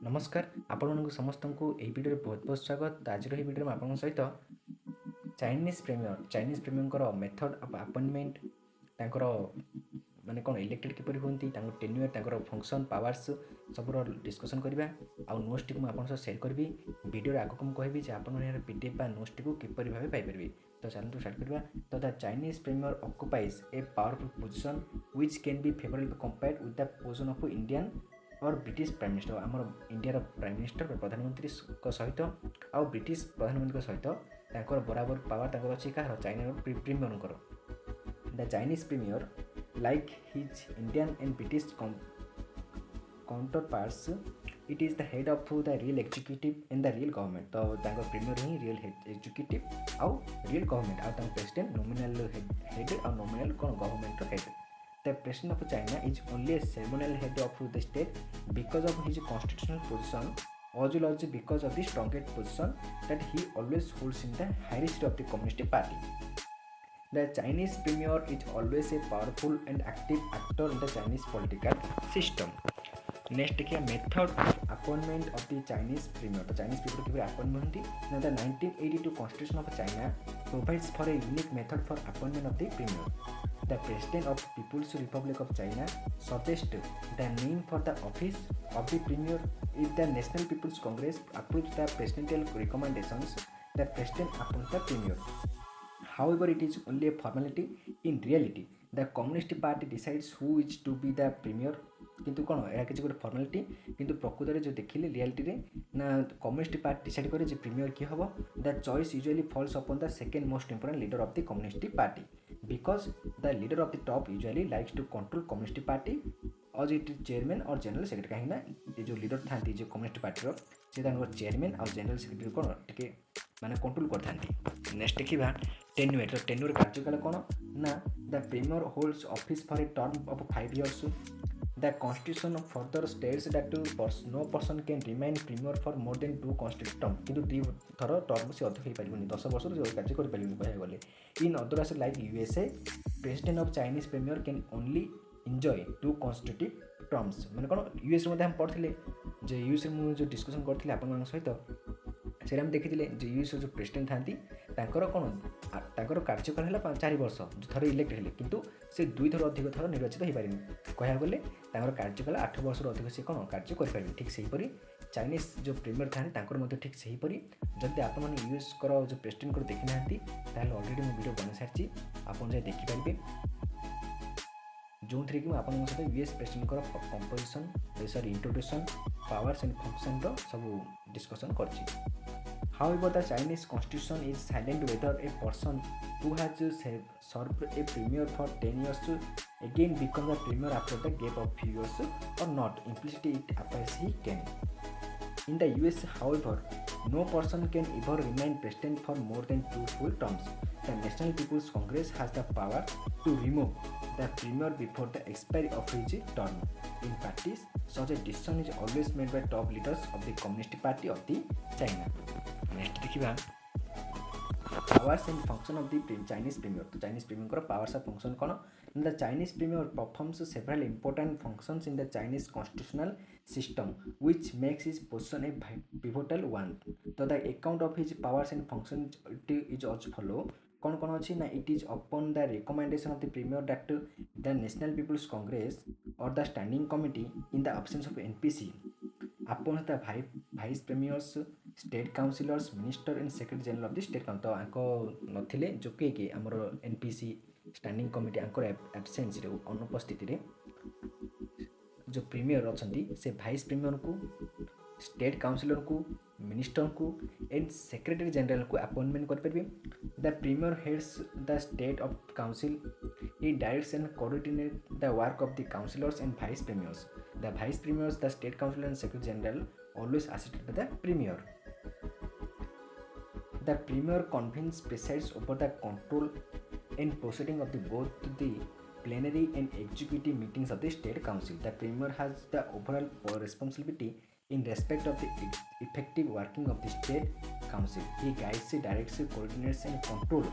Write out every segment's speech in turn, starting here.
नमस्कार आपण समस्त को यही भिडियो बहुत बहुत स्वागत। तो आज भिडियो में आपन सहित Chinese premier method of appointment तांकर माने कौन इलेक्टेड किपर होती टेन्यूर फंक्शन पावर्स सब डिस्कसन करवा आउ नोट्स टी मुझे सेयर करी वीडियो आगे मुझे कहबी आप पीडीएफ बा नोट्स टी किपर भाव पाइपर। तो चलते स्टार्ट करवा। तो the Chinese premier occupies a powerful position which can be favourable compared with the position of Indian और ब्रिटिश प्राइम मिनिस्टर आमर इंडिया प्राइम मिनिस्टर प्रधानमंत्री सहित आउ ब्रिटिश प्रधानमंत्री सहित बराबर पावर अच्छी कह China premier. The Chinese premier like his Indian and British counterparts it is the head of the real executive in the real government. तो प्रीमियर ही रियल एग्जीक्यूटिव आउ रियल गवर्नमेंट आउ president nominal head और nominal कौन government head. The president of China is only a ceremonial head of the state because of his constitutional position, as well as because of the strongest position that he always holds in the hierarchy of the Communist Party. The Chinese premier is always a powerful and active actor in the Chinese political system. Next देखिए method of appointment of the Chinese premier. तो Chinese premier किपर appointment होती the 1982 constitution of China provides for a unique method for appointment of the premier. The President of People's Republic of China suggests the name for the office of the Premier. If the National People's Congress approves the presidential recommendations, the President appoints the Premier. However, it is only a formality. In reality, the Communist Party decides who is to be the Premier. किंतु कौन यहाँ किसी गोटे फर्मालीटी किंतु प्रकृत में जो देखिले रियालिटी रे ना कम्युनिस्ट पार्टी डिसाइड करे जे प्रीमियर किए हम। The choice usually falls upon the second most important leader of the Communist Party because the leader of the top usually likes to control Communist Party और it chairman और general secretary कहीं जो leader था जो Communist Party से chairman और general secretary कौन टे माने कंट्रोल करते। नेक्स्ट देखा टेन्यूर। तो टेन्यूर कार्यकाल कौन ना the premier holds office for a term of 5 years. The constitution further states that no person can remain premier for more than 2 consecutive terms. किंतु 2 थर टर्म से अधिक हो पारिबनी 10 वर्ष कार्य कर पारिबनी कहया गले। In other age like USA president of Chinese premier can only enjoy 2 consecutive terms. माने कोन यूएस रे हम पढ़थिले जे यूएस रे जो डिस्कशन करथिले आपन मान सहित से देखी जो यूएस जो प्रेसिडेंट था कौन तांकर कार्यकाल है 4 वर्ष जो थर इलेक्ट हेले किंतु से 2 थर अधिक थर निर्वाचित हो पारे कह गले कार्यकाल 8 वर्ष अधिक से कौन कार्य करें। ठीक से चाइनीज जो प्रीमियर था ठीक से जदि आप यूएस जो प्रेसिडेंट को देखी ना अलरेडी मुझे वीडियो बना सारी आप देखिपारे जो थी कि आपन सहित US president composition sorry introduction powers and function सब डिस्कसन कर। However, the Chinese constitution is silent whether a person who has served a premier for 10 years again becomes a premier after the gap of few years or not. Implicitly, it appears he can. In the US, however, no person can ever remain president for more than 2 full terms. The National People's Congress has the power to remove the premier before the expiry of his term. In practice, such a decision is always made by top leaders of the Communist Party of the China. Next देखा powers and function of the Chinese premier. तो Chinese premier powers और function कौन the Chinese premier performs several important functions in the Chinese constitutional system which makes his position a pivotal one. तो the account of his powers and function is as follow कौन कौन अच्छी ना it is upon the recommendation of the premier that the National People's Congress और the standing committee in the absence of NPC upon the vice premiers state councillors minister and secretary general of the state council. तो आंको नथिले जो कि आमर NPC standing committee आंकर absence रे अनुपस्थिति रे जो प्रीमियर अच्छी से वाइस प्रीमियर को स्टेट काउंसिलर को मिनिस्टर को एंड सेक्रेटरी जनरल को अपॉइंटमेंट करेंगे। The premier heads the state of council he directs and coordinate the work of the councillors and vice premiers. The vice premiers the state councillor and secretary general always assisted by the premier. The premier convenes presides over the control and proceeding of the both the plenary and executive meetings of the state council. The premier has the overall responsibility in respect of the effective working of the state council. He guides, directs, coordinates and control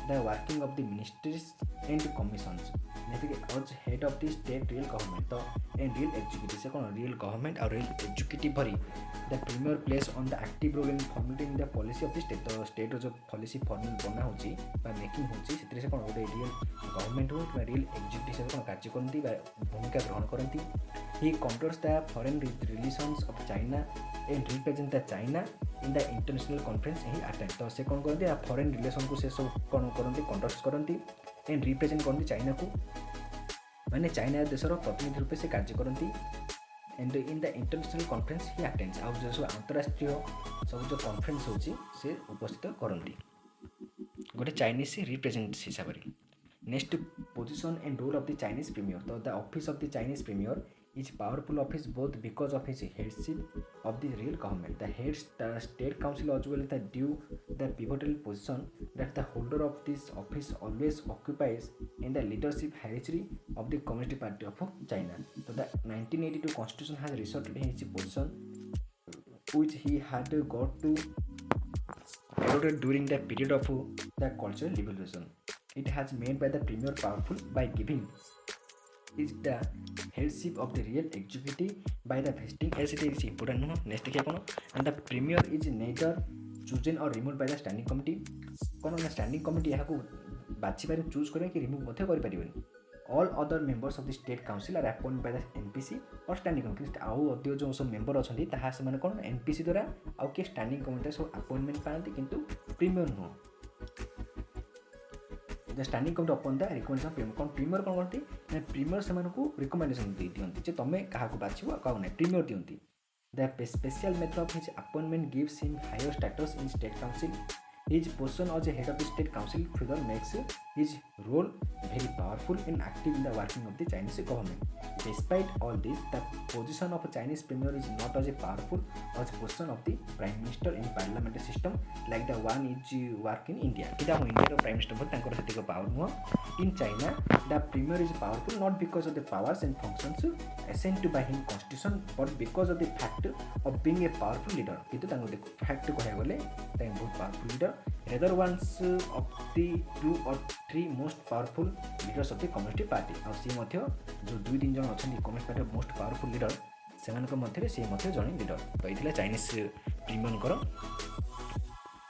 the working of the ministries and commissions जैसे कि as head of the state real government तो and real executive से कौन real government और real executive भरी the premier plays on the active role in formulating the policy of the state तो state रो जो policy बना होची बा मेकिंग होची ସେଥିରେ से कौन गोटे real government हो कि real executive से कौन कार्य करती बा भूमिका ग्रहण करती he controls the foreign relations of China and represent the China in the international conference he attend तो से कौन करती फॉरेन रिलेशन को से सब कौन करती कंडक्ट करती एंड रिप्रेजेंट करती चाइना को माने चाइना देशर प्रतिनिधि रूपे से कार्य करती and in the international conference he attends आउ जो सब अंतरराष्ट्रीय सब जो कॉन्फ्रेंस होची से उपस्थित करती गोटे चाइनीज रिप्रेजेंट हिसाब से next position and role of the Chinese premier तो the office of the Chinese premier is powerful office both because of his headship of the real government. The head state council as well as the due the pivotal position that the holder of this office always occupies in the leadership hierarchy of the Communist Party of China. So the 1982 constitution has resorted his position which he had got to adopted during the period of the cultural revolution. It has made by the premier powerful by giving is the headship of the real executive by the vesting as it is important no next देखिए कौन and the premier is neither chosen or removed by the standing committee कौन ना standing committee यहाँ को बाछी पारे choose करें कि रिमूव मध्य कर पारिबनी all other members of the state council are appointed by the NPC or standing committee आउ अधिक जो सब मेंबर अछंती ताहा से माने कौन NPC द्वारा आउ के standing committee सब अपॉइंटमेंट पाती किंतु premier नो the standing committee upon the recommendation premier कौन प्रीमियर कौन करती ना प्रीमियर से रिकमेंडेशन दी दियंती जे तमे काहा को बाछिबो आ काउ नै प्रीमियर दियंती the special method of his appointment gives him higher status in state council his position as head of the state council further makes his role very powerful and active in the working of the Chinese government. Despite all this, the position of a Chinese premier is not as powerful as position of the prime minister in parliamentary system like the one is work in India. Kita हम India रो prime minister पर तांकर सेतिक power नुआ. In China, the premier is powerful not because of the powers and functions assigned to by him constitution but because of the fact of being a powerful leader. कितु तांको देखो fact को है बोले तांको बहुत powerful leader. Rather ones of the 2 or 3 most powerful leaders of the Communist Party और सी मध्य जो 2-3 जन अछंती communist party most powerful leader सेमानक मध्य से मध्य जने लीडर तो इथिला चाइनीज प्रीमियर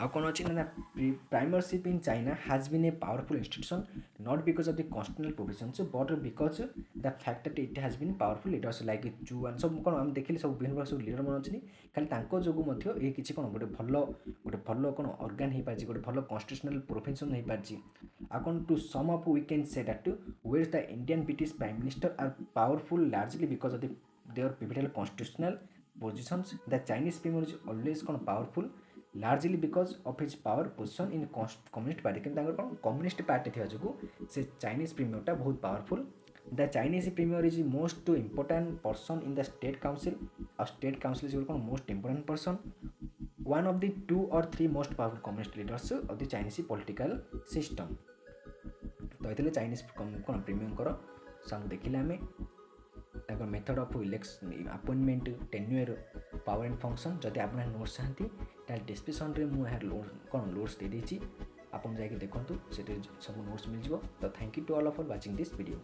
आ कौन अच्छी ना premiership in China has been a powerful institution not because of the constitutional provisions but because the fact that it has been powerful leaders like Zhou and सब कौन आम देखिले सब विभिन्न सब लीडर मन अच्छी खाली तांको जोगु मध्य ए किछि कौन गोटे भल कौन ऑर्गन हो पार्टी गोटे भल कॉन्स्टिट्यूशनल प्रोविजन हो पार्टी आ कौन to sum up we can say that where the Indian British prime minister are powerful largely because of their pivotal constitutional positions the Chinese premier is always कौन powerful largely because of his power position in communist party किंतु तांकर कौन communist party थिया जोगु से Chinese premier टा बहुत powerful the Chinese premier is most important person in the state council और state council is कौन most important person one of the 2 or 3 most powerful Communist leaders of the Chinese political system तो एतले Chinese कौन premiere करो संग देखिले हमें ताकर method of election appointment tenure power and function जदि आप नोट्स चाहती ताल डिस्क्रिप्शन रे मु यार कौन नोट्स दे देछि आपन जाके देखंतु सेटे सब नोट्स मिल जिवो तो thank you to all for watching this video.